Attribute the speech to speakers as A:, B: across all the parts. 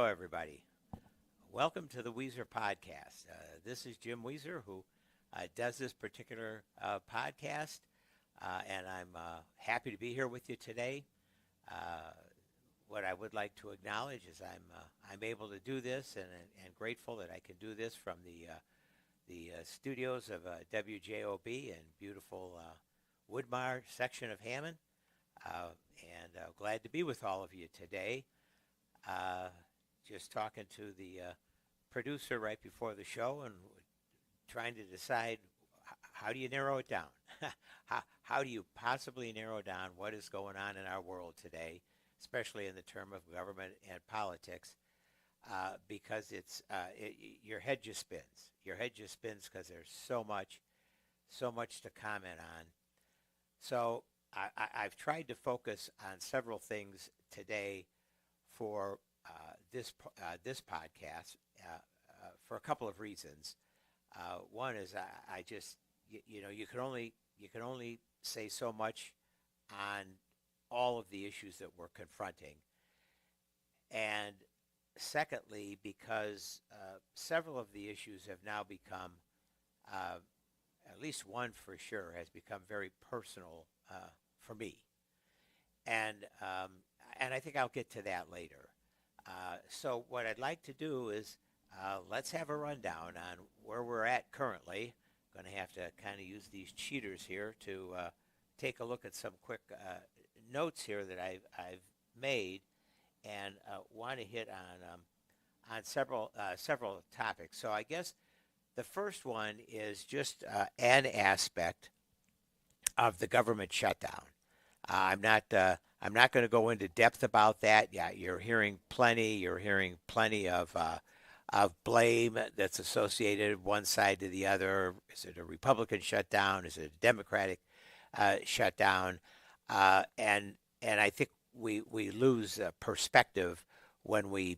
A: everybody. Welcome to the Weezer podcast. This is Jim Weezer, who does this particular podcast, and I'm happy to be here with you today. Uh, what I would like to acknowledge is I'm able to do this, and grateful that I can do this from the studios of WJOB in beautiful Woodmar section of Hammond, and glad to be with all of you today. Uh, just talking to the producer right before the show and trying to decide how do you narrow it down? how do you possibly narrow down what is going on in our world today, especially in the term of government and politics? Because your head just spins. Your head just spins because there's so much to comment on. So I've tried to focus on several things today for this podcast for a couple of reasons. One is I just you can only say so much on all of the issues that we're confronting, and secondly, because several of the issues have now become, at least one for sure, has become very personal for me, and and I think I'll get to that later. So what I'd like to do is let's have a rundown on where we're at currently. Going to have to kind of use these cheaters here to take a look at some quick notes here that I've made, and want to hit on several topics. So I guess the first one is just an aspect of the government shutdown. I'm not going to go into depth about that. Yeah, you're hearing plenty. You're hearing plenty of blame that's associated one side to the other. Is it a Republican shutdown? Is it a Democratic shutdown? And I think we lose perspective when we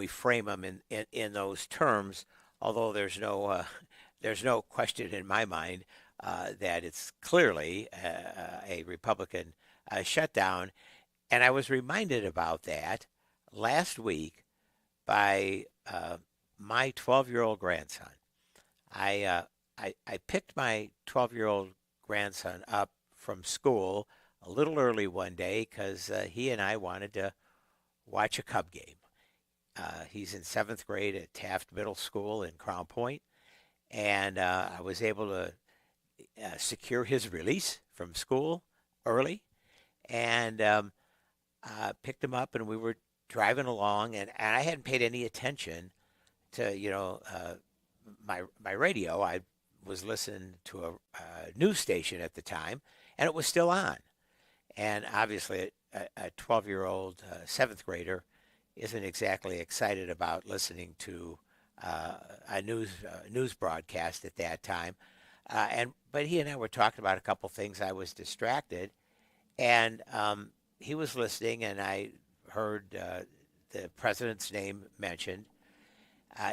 A: frame them in those terms. Although there's no question in my mind that it's clearly a Republican shutdown. And I was reminded about that last week by my 12-year-old grandson. I picked my 12-year-old grandson up from school a little early one day because he and I wanted to watch a Cub game. He's in 7th grade at Taft Middle School in Crown Point, and I was able to secure his release from school early, and picked him up, and we were driving along, and I hadn't paid any attention to my radio. I was listening to a news station at the time, and it was still on. And obviously, a 12-year-old 7th grader isn't exactly excited about listening to a news broadcast at that time. But he and I were talking about a couple things. I was distracted, and he was listening, and I heard the president's name mentioned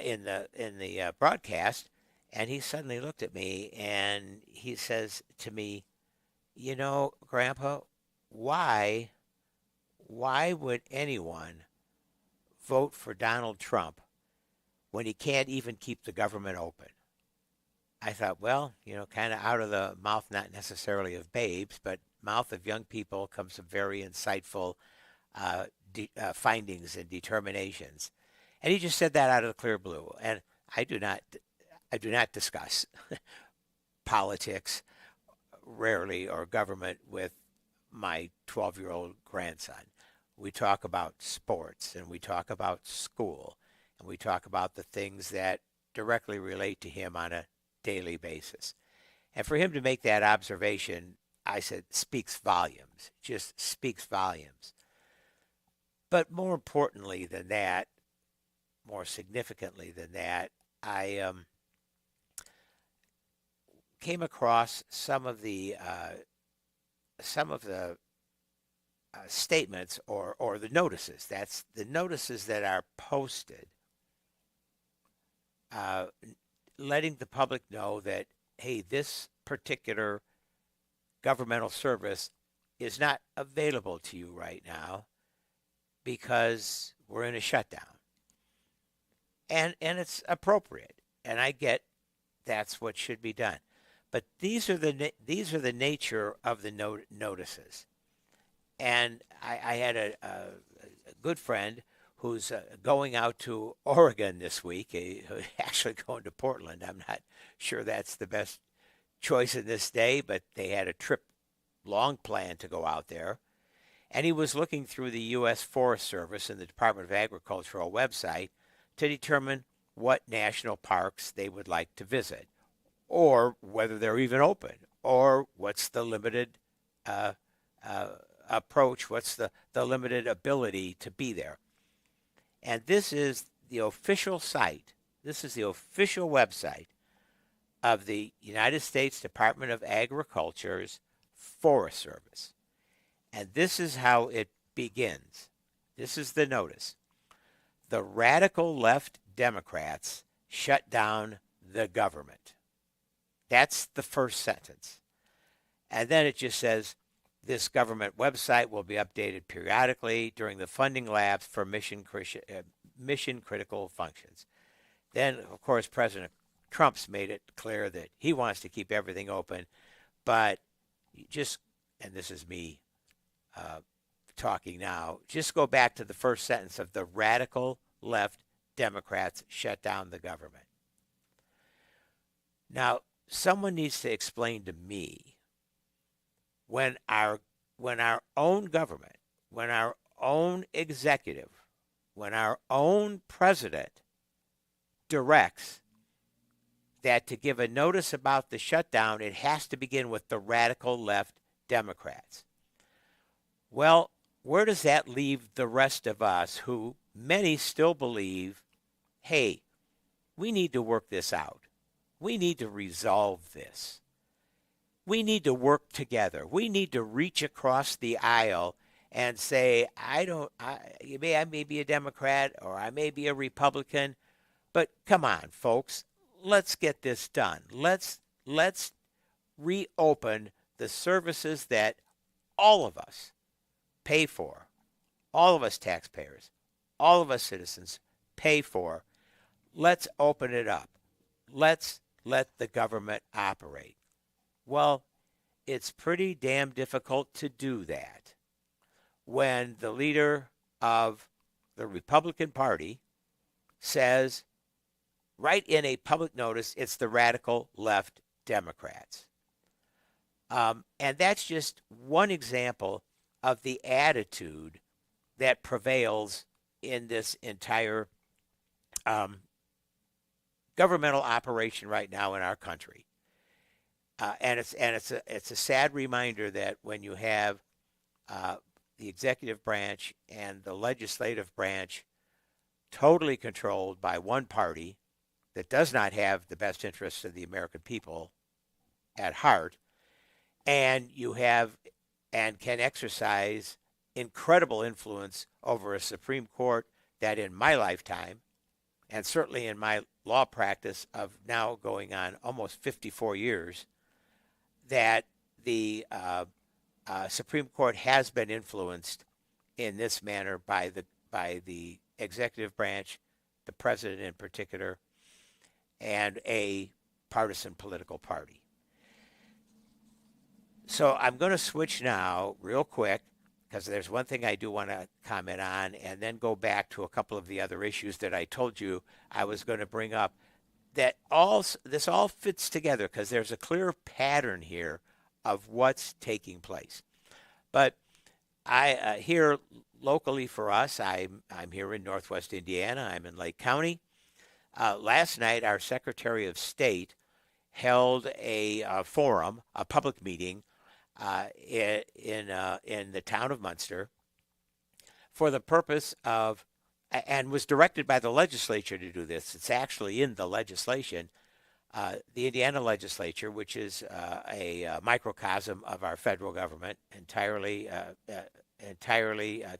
A: in the broadcast, and he suddenly looked at me and he says to me, Grandpa, why would anyone vote for Donald Trump when he can't even keep the government open? I thought, well, kind of out of the mouth, not necessarily of babes, but mouth of young people comes some very insightful findings and determinations. And he just said that out of the clear blue. And I do not discuss politics rarely or government with my 12-year-old grandson. We talk about sports, and we talk about school, and we talk about the things that directly relate to him on a daily basis. And for him to make that observation, I said, speaks volumes, just speaks volumes. But more importantly than that, more significantly than that, I came across some of the statements or the notices. That's the notices that are posted, letting the public know that, hey, this particular governmental service is not available to you right now because we're in a shutdown. and it's appropriate, and I get that's what should be done. But these are the nature of the notices. And I had a good friend who's going out to Oregon this week, actually going to Portland. I'm not sure that's the best choice in this day, but they had a trip long planned to go out there. And he was looking through the U.S. Forest Service and the Department of Agricultural website to determine what national parks they would like to visit, or whether they're even open, or what's the limited uh, uh, approach, what's the limited ability to be there. And this is the official site, this is the official website of the United States Department of Agriculture's Forest Service. And this is how it begins. This is the notice. The radical left Democrats shut down the government. That's the first sentence. And then it just says, this government website will be updated periodically during the funding lapse for mission critical functions. Then, of course, President Trump's made it clear that he wants to keep everything open, but just, and this is me talking now, just go back to the first sentence of the radical left Democrats shut down the government. Now, someone needs to explain to me when our own government, when our own executive, when our own president directs that to give a notice about the shutdown, it has to begin with the radical left Democrats. Well, where does that leave the rest of us who many still believe, hey, we need to work this out. We need to resolve this. We need to work together. We need to reach across the aisle and say, I may be a Democrat or I may be a Republican, but come on, folks, let's get this done. Let's reopen the services that all of us pay for, all of us taxpayers, all of us citizens pay for. Let's open it up. Let's let the government operate. Well, it's pretty damn difficult to do that when the leader of the Republican Party says, right in a public notice, it's the radical left Democrats. And that's just one example of the attitude that prevails in this entire governmental operation right now in our country. And it's a sad reminder that when you have the executive branch and the legislative branch totally controlled by one party that does not have the best interests of the American people at heart, and you have and can exercise incredible influence over a Supreme Court that in my lifetime, and certainly in my law practice of now going on almost 54 years, that the Supreme Court has been influenced in this manner by the executive branch, the president in particular, and a partisan political party. So I'm going to switch now real quick because there's one thing I do want to comment on and then go back to a couple of the other issues that I told you I was going to bring up. This all fits together because there's a clear pattern here of what's taking place. But I here locally for us, I'm here in Northwest Indiana. I'm in Lake County. Last night, our Secretary of State held a forum, a public meeting in the town of Munster for the purpose of, and was directed by the legislature to do this. It's actually in the legislation, the Indiana legislature, which is a microcosm of our federal government, entirely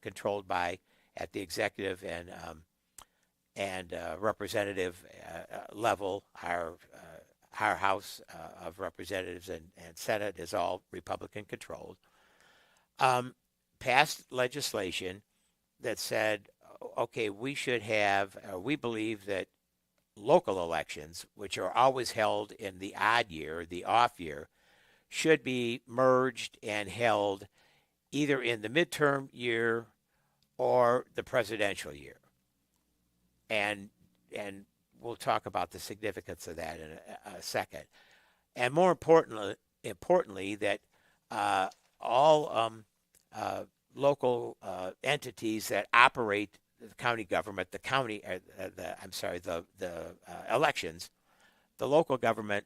A: controlled by at the executive and representative level. Our House of Representatives and Senate is all Republican controlled, passed legislation that said, okay, we believe that local elections, which are always held in the odd year, the off year, should be merged and held either in the midterm year or the presidential year. And we'll talk about the significance of that in a second. And more importantly, that all local entities that operate the county government, the elections, the local government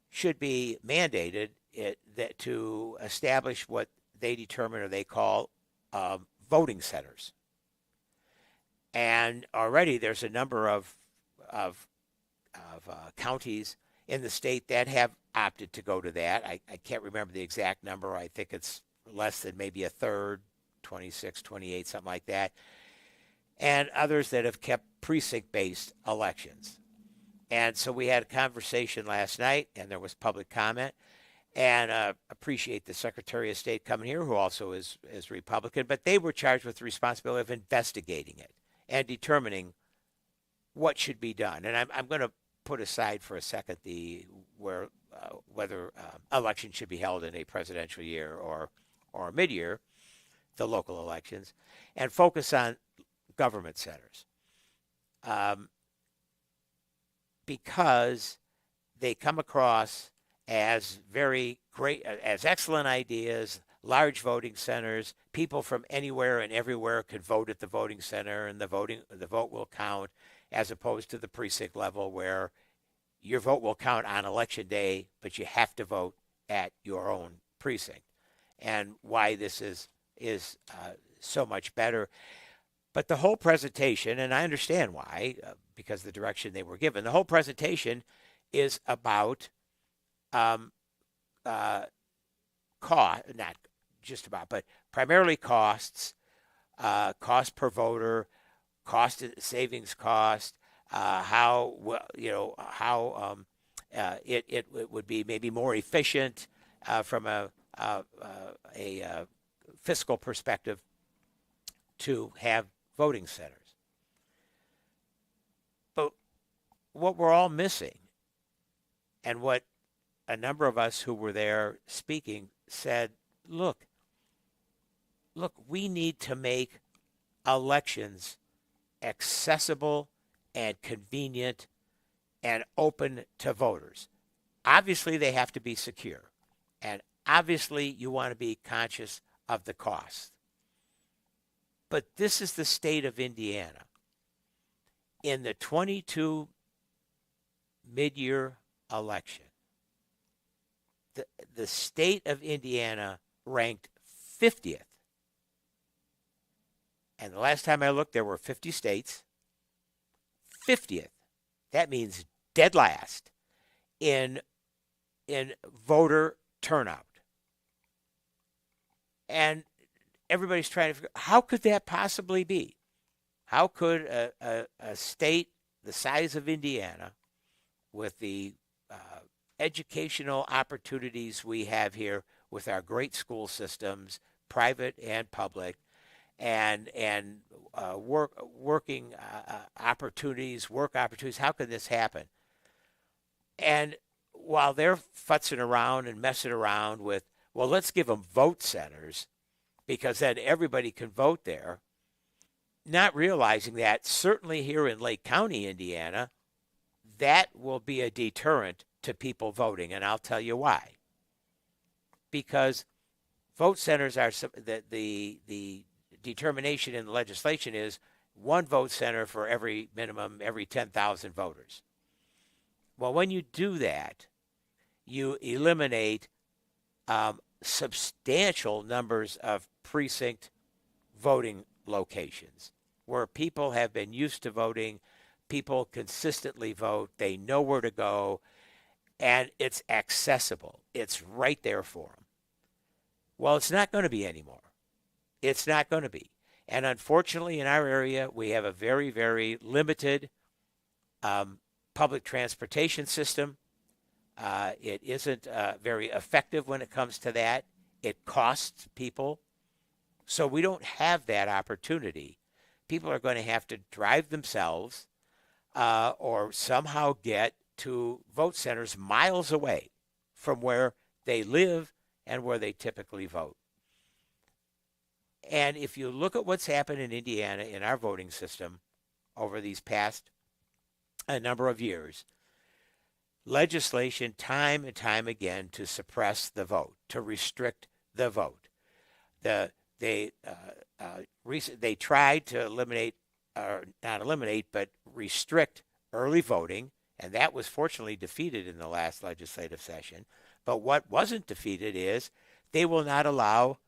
A: should be mandated to establish what they determine or they call voting centers. And already there's a number of counties in the state that have opted to go to that. I can't remember the exact number. I think it's less than maybe a third, 26, 28, something like that. And others that have kept precinct-based elections. And so we had a conversation last night, and there was public comment. And appreciate the Secretary of State coming here, who also is Republican. But they were charged with the responsibility of investigating it and determining what should be done. And I'm going to put aside for a second whether elections should be held in a presidential year or mid-year, the local elections, and focus on government centers. Because they come across as very great, as excellent ideas, large voting centers. People from anywhere and everywhere could vote at the voting center, and the vote will count, as opposed to the precinct level where your vote will count on election day, but you have to vote at your own precinct. And why this is so much better. But the whole presentation, and I understand why, because the direction they were given, the whole presentation is about cost, not just about, but primarily costs, cost per voter, savings cost, how it would be maybe more efficient from a fiscal perspective to have voting centers. But what we're all missing, and what a number of us who were there speaking said, look, we need to make elections accessible and convenient and open to voters. Obviously, they have to be secure. And obviously, you want to be conscious of the cost. But this is the state of Indiana. In the 22 mid-year election, the state of Indiana ranked 50th. And the last time I looked, there were 50 states. 50th. That means dead last in voter turnout. And everybody's trying to figure out, how could that possibly be? How could a state the size of Indiana, with the educational opportunities we have here with our great school systems, private and public, and work opportunities, how could this happen? And while they're futzing around and messing around with, well, let's give them vote centers because then everybody can vote there, not realizing that certainly here in Lake County, Indiana, that will be a deterrent to people voting. And I'll tell you why. Because vote centers are the determination in the legislation is one vote center for every 10,000 voters. Well, when you do that, you eliminate substantial numbers of precinct voting locations where people have been used to voting. People consistently vote. They know where to go, and it's accessible. It's right there for them. Well, it's not going to be anymore. It's not going to be. And unfortunately, in our area, we have a very, very limited public transportation system. It isn't very effective when it comes to that. It costs people. So we don't have that opportunity. People are going to have to drive themselves. or somehow get to vote centers miles away from where they live and where they typically vote. And if you look at what's happened in Indiana in our voting system over these past a number of years, legislation time and time again to suppress the vote, to restrict the vote. They tried to eliminate, or not eliminate, but restrict early voting, and that was fortunately defeated in the last legislative session. But what wasn't defeated is they will not allow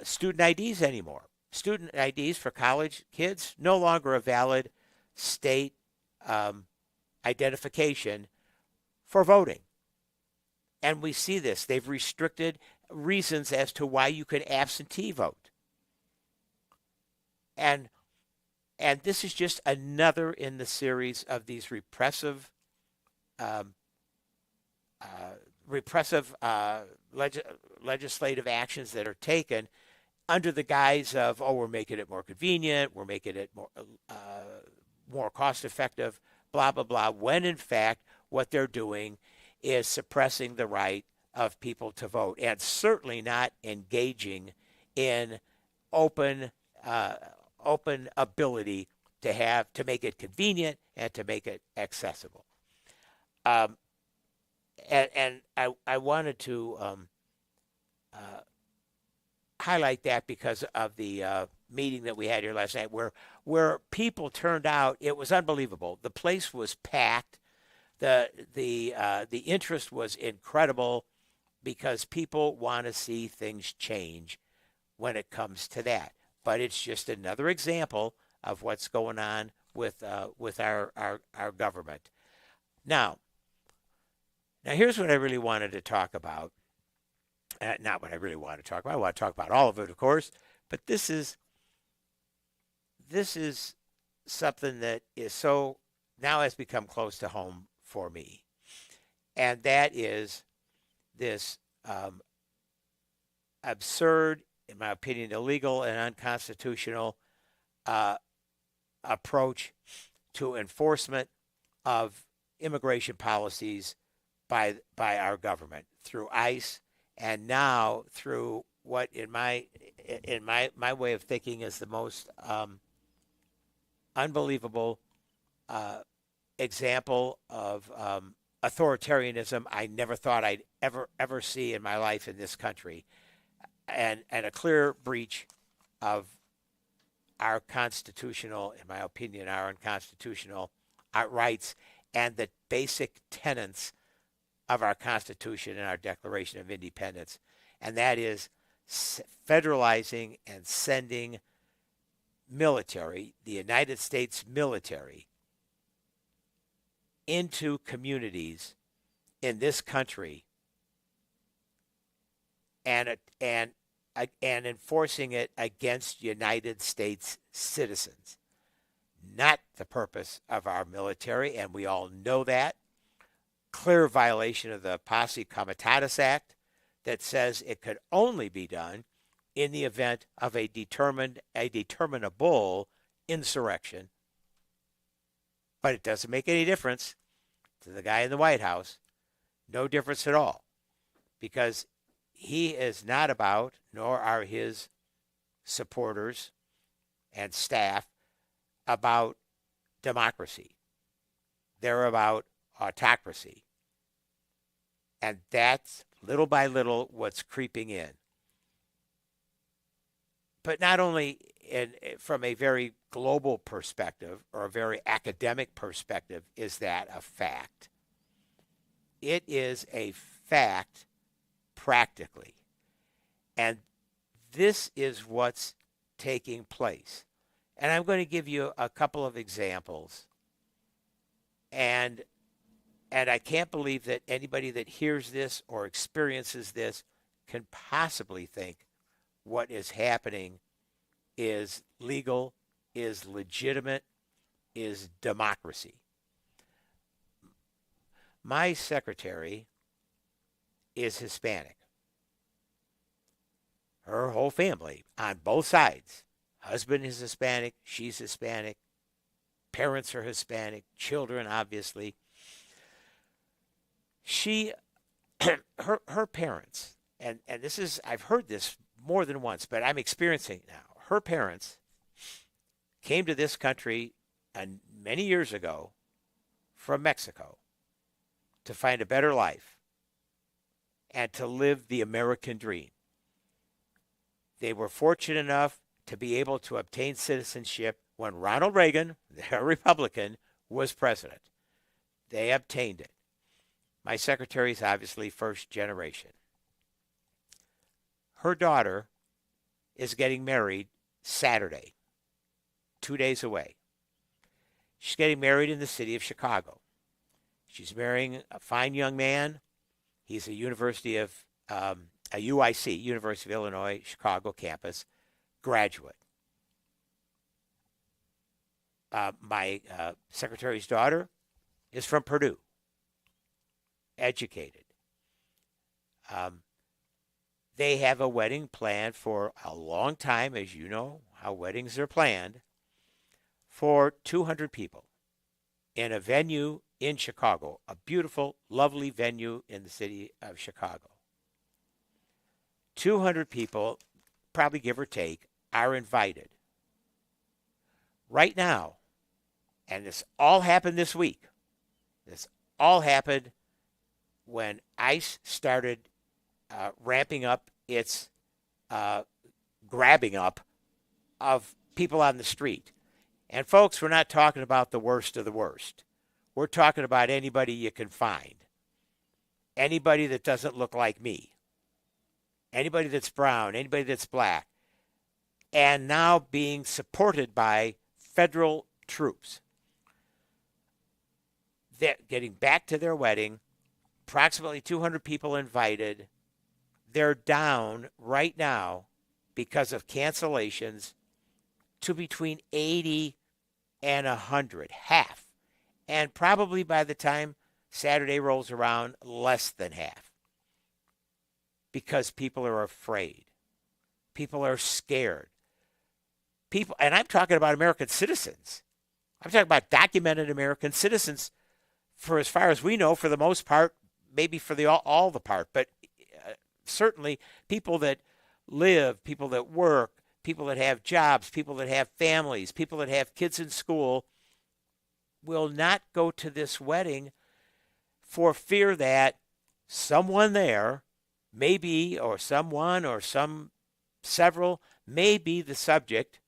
A: student IDs anymore. Student IDs for college kids no longer a valid state identification for voting. And we see this. They've restricted reasons as to why you could absentee vote. And this is just another in the series of these repressive legislative actions that are taken under the guise of, oh, we're making it more convenient, we're making it more cost effective, blah, blah, blah, when in fact what they're doing is suppressing the right of people to vote and certainly not engaging in open ability to make it convenient and to make it accessible. And I wanted to highlight that because of the meeting that we had here last night, where people turned out. It was unbelievable. The place was packed. The interest was incredible because people want to see things change when it comes to that. But it's just another example of what's going on with our government. Now here's what I really wanted to talk about. Not what I really want to talk about. I want to talk about all of it, of course. But this is something that is so now has become close to home for me, and that is this absurd, in my opinion, illegal and unconstitutional approach to enforcement of immigration policies by our government through ICE, and now through what in my way of thinking is the most unbelievable example of authoritarianism I never thought I'd ever see in my life in this country, and a clear breach of our constitutional, in my opinion, our unconstitutional rights and the basic tenets of our Constitution and our Declaration of Independence, and that is federalizing and sending military, the United States military, into communities in this country and enforcing it against United States citizens. Not the purpose of our military, and we all know that. Clear violation of the Posse Comitatus Act that says it could only be done in the event of a determinable insurrection. But it doesn't make any difference to the guy in the White House. No difference at all. Because he is not about, nor are his supporters and staff, about democracy. They're about autocracy. And that's little by little what's creeping in. But not only from a very global perspective or a very academic perspective is that a fact. It is a fact practically. And this is what's taking place. And I'm going to give you a couple of examples. And I can't believe that anybody that hears this or experiences this can possibly think what is happening is legal, is legitimate, is democracy. My secretary is Hispanic. Her whole family on both sides. Husband is Hispanic, she's Hispanic. Parents are Hispanic, children, obviously. She, her parents, and this is, I've heard this more than once, but I'm experiencing it now. Her parents came to this country many years ago from Mexico to find a better life and to live the American dream. They were fortunate enough to be able to obtain citizenship when Ronald Reagan, a Republican, was president. They obtained it. My secretary is obviously first generation. Her daughter is getting married Saturday, 2 days away. She's getting married in the city of Chicago. She's marrying a fine young man. He's a University of a UIC, University of Illinois, Chicago campus graduate. My secretary's daughter is from Purdue, educated. They have a wedding planned for a long time, as you know how weddings are planned, for 200 people in a venue in Chicago, a beautiful, lovely venue in the city of Chicago. 200 people, probably give or take, are invited. Right now, and this all happened this week, this all happened when ICE started ramping up its grabbing up of people on the street. And folks, we're not talking about the worst of the worst. We're talking about anybody you can find. Anybody that doesn't look like me. Anybody that's brown, anybody that's black. And now being supported by federal troops. They're getting back to their wedding. Approximately 200 people invited. They're down right now because of cancellations to between 80 and 100, half. And probably by the time Saturday rolls around, less than half. Because people are afraid. People are scared. People, and I'm talking about American citizens. I'm talking about documented American citizens for as far as we know, for the most part, maybe for the all the part, but certainly people that live, people that work, people that have jobs, people that have families, people that have kids in school will not go to this wedding for fear that someone there may be, or someone or several may be the subject,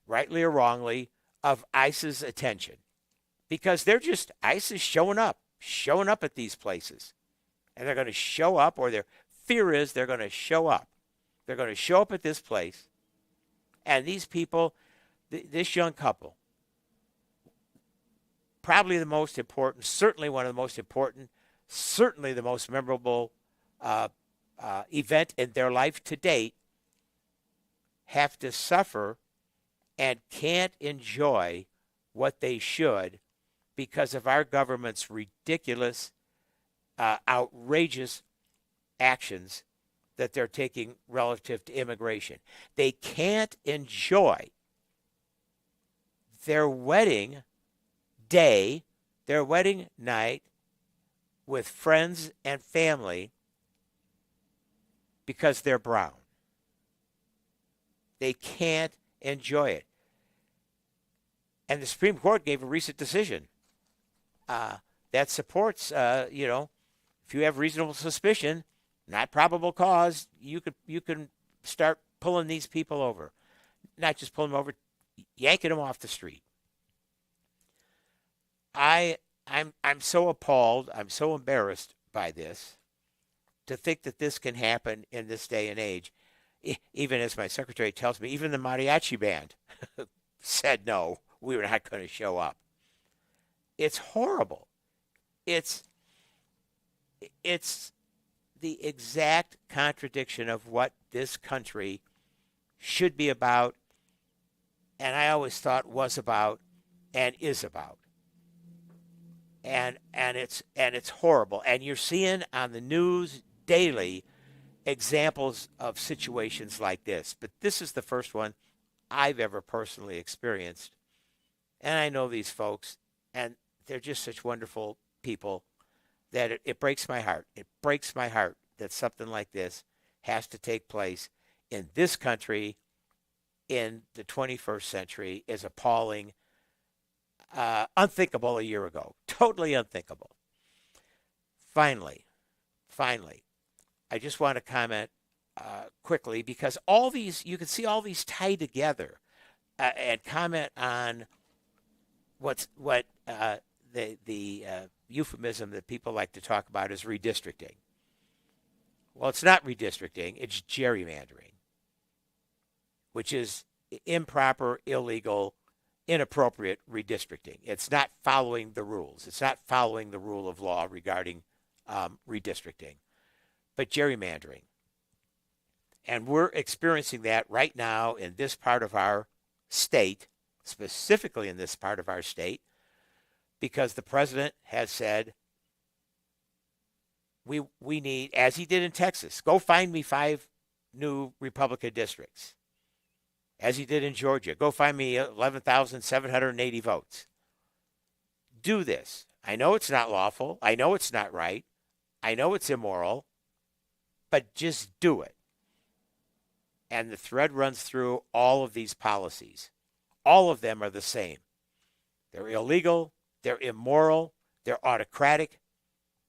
A: rightly or wrongly, of ICE's attention. Because ICE is showing up at these places. And they're going to show up, or their fear is they're going to show up. They're going to show up at this place. And these people, this young couple, probably the most important, certainly one of the most important, certainly the most memorable event in their life to date, have to suffer and can't enjoy what they should because of our government's ridiculous, outrageous actions that they're taking relative to immigration. They can't enjoy their wedding day, their wedding night with friends and family because they're brown. They can't enjoy it. And the Supreme Court gave a recent decision that supports, if you have reasonable suspicion, not probable cause, you can start pulling these people over. Not just pulling them over, yanking them off the street. I'm so appalled, I'm so embarrassed by this, to think that this can happen in this day and age. Even as my secretary tells me, even the mariachi band said no, we were not going to show up. It's horrible. It's the exact contradiction of what this country should be about, and I always thought was about and is about. And it's horrible. And you're seeing on the news daily examples of situations like this. But this is the first one I've ever personally experienced. And I know these folks, and they're just such wonderful people that it breaks my heart. It breaks my heart that something like this has to take place in this country in the 21st century is appalling, unthinkable a year ago, totally unthinkable. Finally, I just want to comment quickly because all these, you can see all these tie together and comment on what the euphemism that people like to talk about is redistricting. Well, it's not redistricting, it's gerrymandering, which is improper, illegal, inappropriate redistricting. It's not following the rules. It's not following the rule of law regarding redistricting, but gerrymandering. And we're experiencing that right now in this part of our state, specifically in this part of our state, because the president has said, we need, as he did in Texas, go find me 5 new Republican districts. As he did in Georgia, go find me 11,780 votes. Do this. I know it's not lawful. I know it's not right. I know it's immoral, but just do it. And the thread runs through all of these policies. All of them are the same. They're illegal, they're immoral, they're autocratic,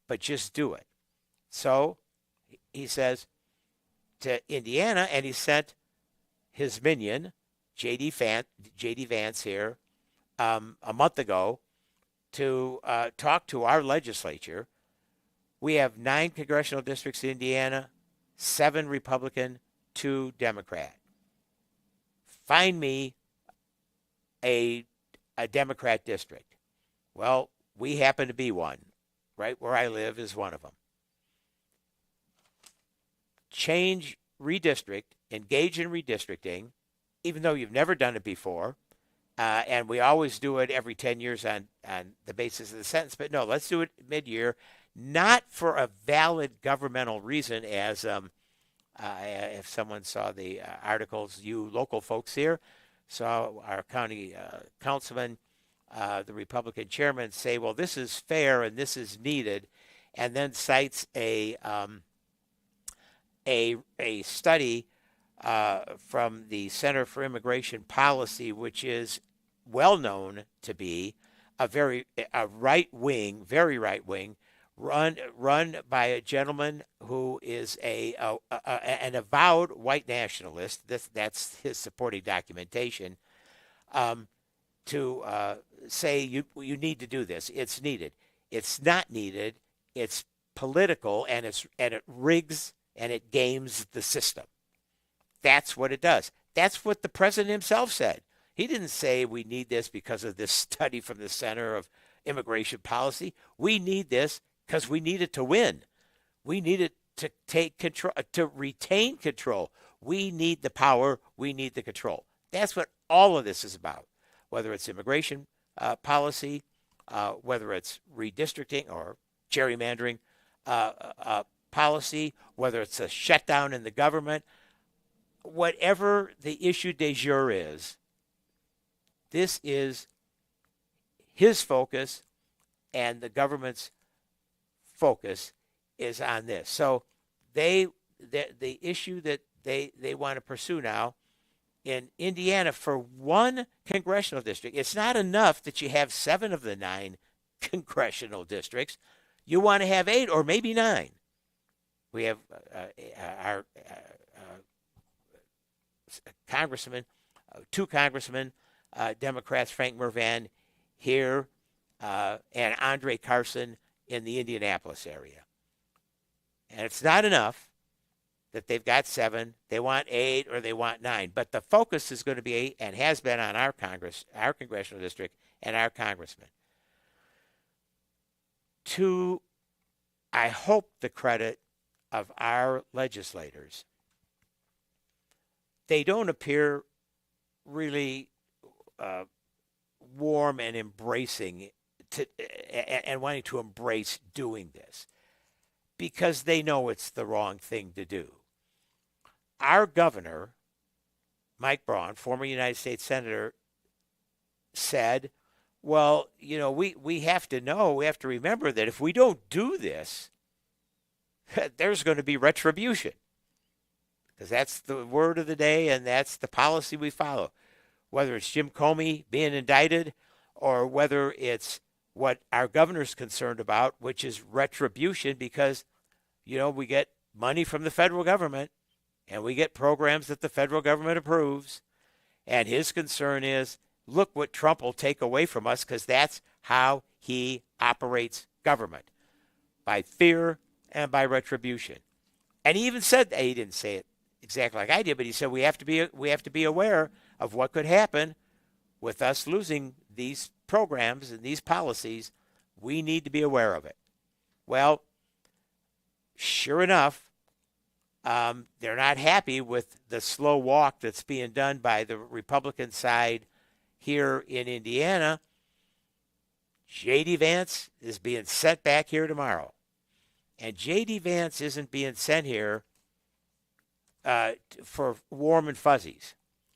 A: but just do it. So he says to Indiana, and he sent his minion, J.D. Vance here, a month ago to talk to our legislature. We have 9 congressional districts in Indiana, 7 Republican, 2 Democrat. Find me a Democrat district. Well, we happen to be one. Right where I live is one of them. Change, redistrict, engage in redistricting, even though you've never done it before. And we always do it every 10 years on the basis of the sentence. But no, let's do it mid-year, not for a valid governmental reason, as if someone saw the articles, you local folks here saw our county councilman, the Republican chairman, say, well, this is fair and this is needed, and then cites a study from the Center for Immigration Policy, which is well known to be a right-wing, very right-wing, run by a gentleman who is an avowed white nationalist. That's his supporting documentation. To say you need to do this. It's needed. It's not needed. It's political, and it rigs and it games the system. That's what it does. That's what the president himself said. He didn't say we need this because of this study from the Center of Immigration Policy. We need this because we need it to win. We need it to take control, to retain control. We need the power. We need the control. That's what all of this is about, whether it's immigration policy, whether it's redistricting or gerrymandering policy, whether it's a shutdown in the government, whatever the issue du jour is, this is his focus, and the government's focus is on this. So the issue that they want to pursue now in Indiana for 1 congressional district, it's not enough that you have 7 of the 9 congressional districts. You want to have 8 or maybe 9. We have our congressman, 2 congressmen, Democrats, Frank Mervan here, and Andre Carson in the Indianapolis area. And it's not enough that they've got 7, they want 8, or they want 9. But the focus is going to be, and has been, on our congressional district, and our congressman. To, I hope, the credit of our legislators, they don't appear really warm and embracing and wanting to embrace doing this, because they know it's the wrong thing to do. Our governor, Mike Braun, former United States Senator, said Well, we have to know, we have to remember that if we don't do this, there's going to be retribution, because that's the word of the day and that's the policy we follow. Whether it's Jim Comey being indicted or whether it's what our governor's concerned about, which is retribution, because, we get money from the federal government and we get programs that the federal government approves. And his concern is, look what Trump will take away from us, because that's how he operates government, by fear and by retribution. And he even said, he didn't say it exactly like I did, but he said we have to be aware of what could happen with us losing these programs and these policies. We need to be aware of it. Well, sure enough, they're not happy with the slow walk that's being done by the Republican side here in Indiana. J.D. Vance is being sent back here tomorrow. And J.D. Vance isn't being sent here for warm and fuzzies.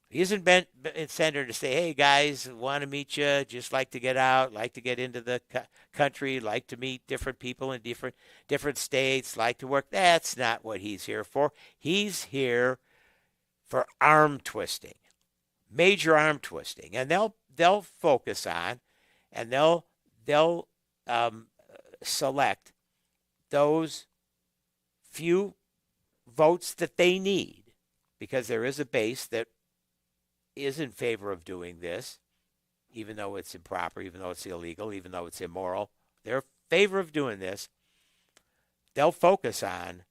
A: He isn't been sent here to say, hey, guys, want to meet you, just like to get out, like to get into the country, like to meet different people in different states, like to work. That's not what he's here for. He's here for arm twisting, major arm twisting. And they'll focus on, and they'll select those few votes that they need, because there is a base that is in favor of doing this, even though it's improper, even though it's illegal, even though it's immoral. They're in favor of doing this. They'll focus on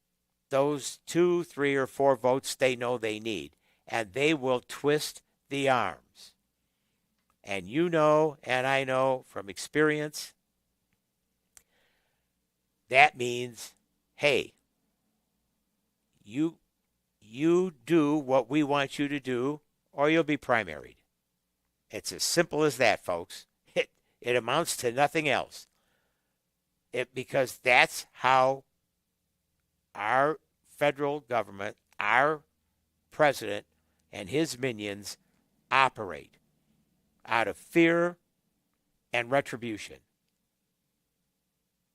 A: those 2, 3, or 4 votes they know they need, and they will twist the arms. And and I know from experience, that means, hey, you do what we want you to do, or you'll be primaried. It's as simple as that, folks. It amounts to nothing else. Because that's how our federal government, our president, and his minions operate, out of fear and retribution.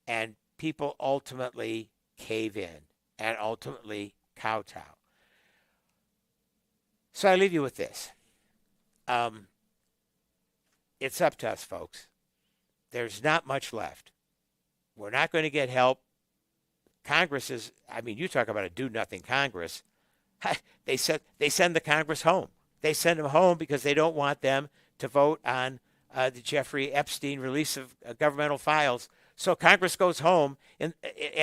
A: And people ultimately cave in and ultimately kowtow. So I leave you with this. It's up to us, folks. There's not much left. We're not going to get help. Congress is, you talk about a do-nothing Congress. They send the Congress home. They send them home because they don't want them to vote on the Jeffrey Epstein release of governmental files. So Congress goes home, and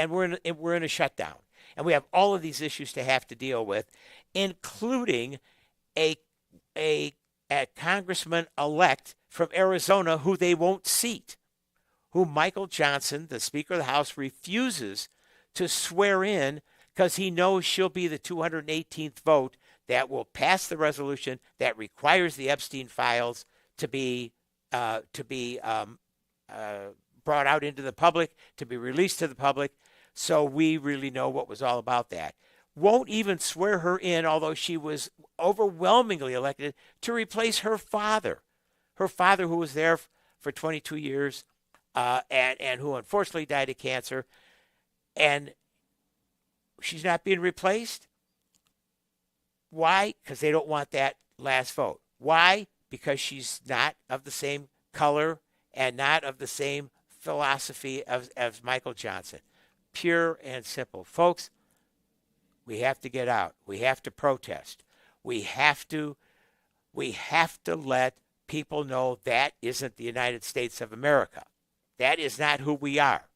A: we're in a shutdown. And we have all of these issues to have to deal with, including a congressman-elect from Arizona who they won't seat, who Michael Johnson, the Speaker of the House, refuses to swear in because he knows she'll be the 218th vote that will pass the resolution that requires the Epstein files to be brought out into the public, to be released to the public, so we really know what was all about that. Won't even swear her in, although she was overwhelmingly elected, to replace her father who was there for 22 years and who unfortunately died of cancer. And she's not being replaced. Why? Because they don't want that last vote. Why? Because she's not of the same color and not of the same philosophy as Michael Johnson. Pure and simple. Folks, we have to get out. We have to protest. We have to let people know that isn't the United States of America. That is not who we are.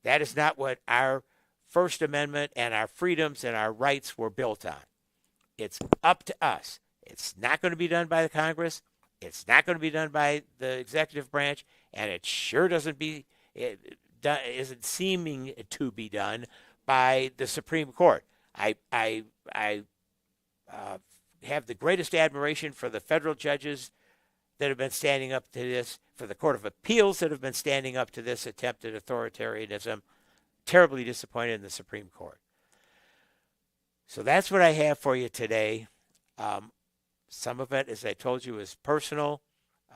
A: That is not what our First Amendment and our freedoms and our rights were built on. It's up to us. It's not going to be done by the Congress. It's not going to be done by the executive branch, and it sure isn't seeming to be done by the Supreme Court. I have the greatest admiration for the federal judges that have been standing up to this, for the Court of Appeals that have been standing up to this attempted authoritarianism. Terribly disappointed in the Supreme Court. So that's what I have for you today. Some of it, as I told you, is personal.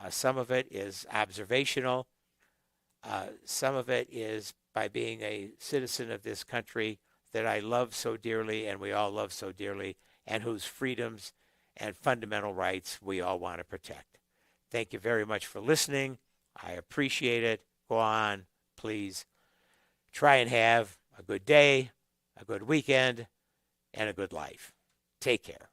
A: Some of it is observational. Some of it is by being a citizen of this country that I love so dearly and we all love so dearly, and whose freedoms and fundamental rights we all want to protect. Thank you very much for listening. I appreciate it. Go on, please. Try and have a good day, a good weekend, and a good life. Take care.